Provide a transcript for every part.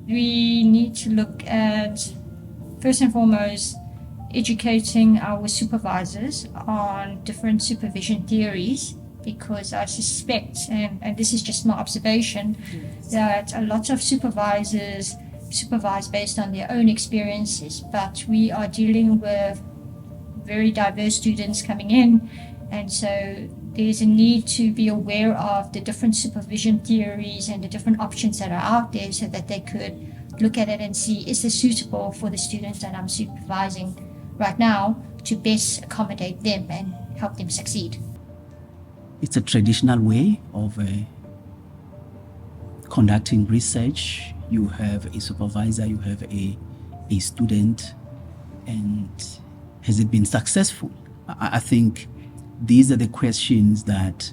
We need to look at, first and foremost, educating our supervisors on different supervision theories, because I suspect, and this is just my observation, that a lot of supervisors supervise based on their own experiences, but we are dealing with very diverse students coming in, and so there's a need to be aware of the different supervision theories and the different options that are out there, so that they could look at it and see, is this suitable for the students that I'm supervising right now to best accommodate them and help them succeed. It's a traditional way of conducting research. You have a supervisor, you have a student, and has it been successful? I think these are the questions that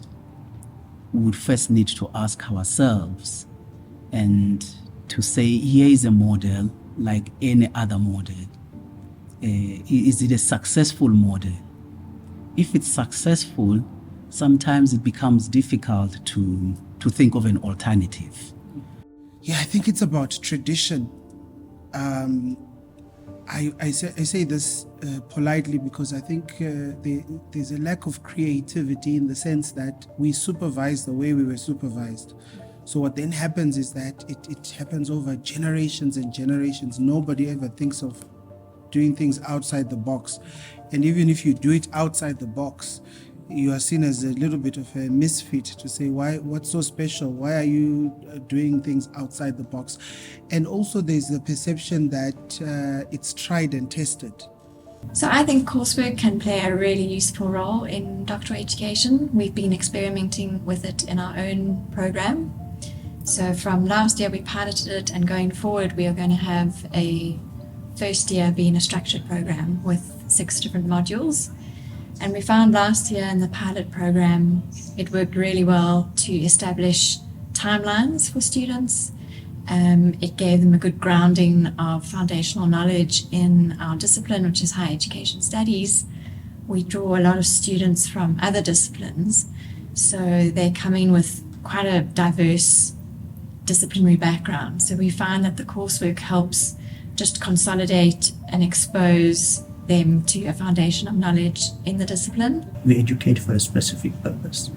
we would first need to ask ourselves, and to say, here is a model like any other model. Is it a successful model? If it's successful, sometimes it becomes difficult to think of an alternative. Yeah, I think it's about tradition. I say this politely because I think there's a lack of creativity in the sense that we supervise the way we were supervised. So what then happens is that it happens over generations and generations. Nobody ever thinks of doing things outside the box. And even if you do it outside the box, you are seen as a little bit of a misfit to say, what's so special? Why are you doing things outside the box? And also there's the perception that it's tried and tested. So I think coursework can play a really useful role in doctoral education. We've been experimenting with it in our own program. So from last year we piloted it, and going forward we are going to have a first year being a structured program with 6 different modules. And we found last year in the pilot program, it worked really well to establish timelines for students. It gave them a good grounding of foundational knowledge in our discipline, which is higher education studies. We draw a lot of students from other disciplines, so they come in with quite a diverse disciplinary background. So we find that the coursework helps just consolidate and expose them to a foundation of knowledge in the discipline. We educate for a specific purpose,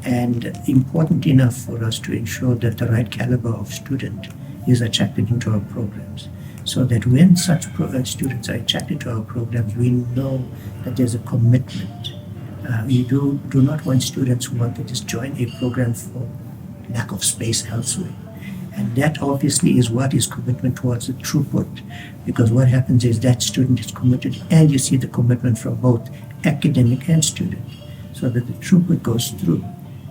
and important enough for us to ensure that the right caliber of student is attracted into our programs, so that when such students are attracted to our programs, we know that there's a commitment. We do not want students who want to just join a program for lack of space elsewhere. And that obviously is what is commitment towards the throughput, because what happens is that student is committed, and you see the commitment from both academic and student, so that the throughput goes through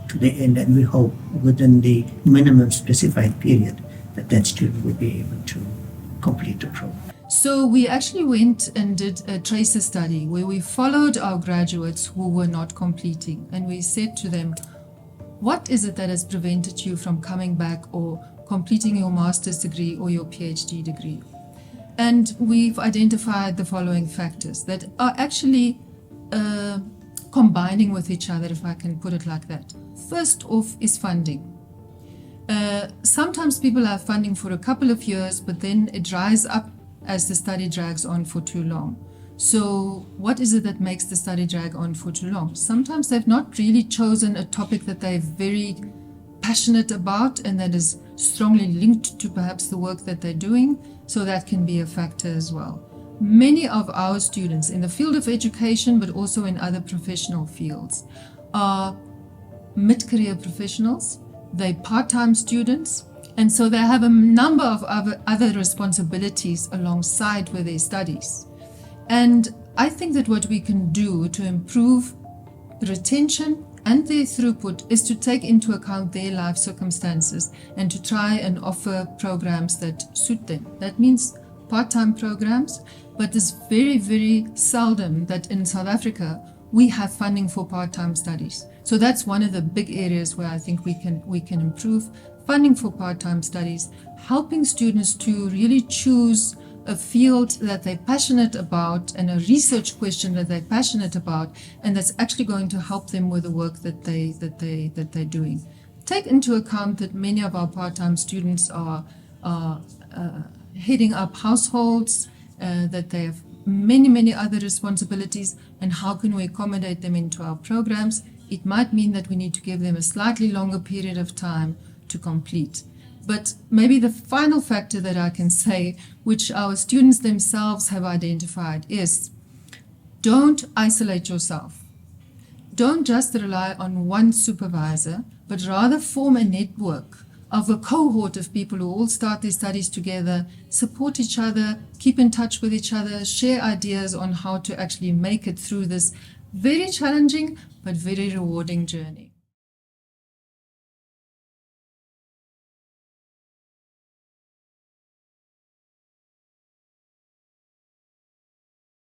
to the end, and we hope within the minimum specified period that student will be able to complete the program. So we actually went and did a tracer study where we followed our graduates who were not completing, and we said to them, what is it that has prevented you from coming back or completing your master's degree or your PhD degree? And we've identified the following factors that are actually combining with each other, if I can put it like that. First off is funding. Sometimes people have funding for a couple of years, but then it dries up as the study drags on for too long. So what is it that makes the study drag on for too long? Sometimes they've not really chosen a topic that they're very passionate about and that is strongly linked to perhaps the work that they're doing, so that can be a factor as well. Many of our students in the field of education, but also in other professional fields, are mid-career professionals. They're part-time students, and so they have a number of other responsibilities alongside with their studies. And I think that what we can do to improve retention and their throughput is to take into account their life circumstances and to try and offer programs that suit them. That means part-time programs, but it's very, very seldom that in South Africa we have funding for part-time studies. So that's one of the big areas where I think we can improve. funding for part-time studies, helping students to really choose a field that they're passionate about and a research question that they're passionate about, and that's actually going to help them with the work that they're doing. Take into account that many of our part-time students are heading up households, that they have many other responsibilities, and how can we accommodate them into our programs? It might mean that we need to give them a slightly longer period of time to complete. But maybe the final factor that I can say, which our students themselves have identified, is don't isolate yourself. Don't just rely on one supervisor, but rather form a network of a cohort of people who all start their studies together, support each other, keep in touch with each other, share ideas on how to actually make it through this very challenging but very rewarding journey.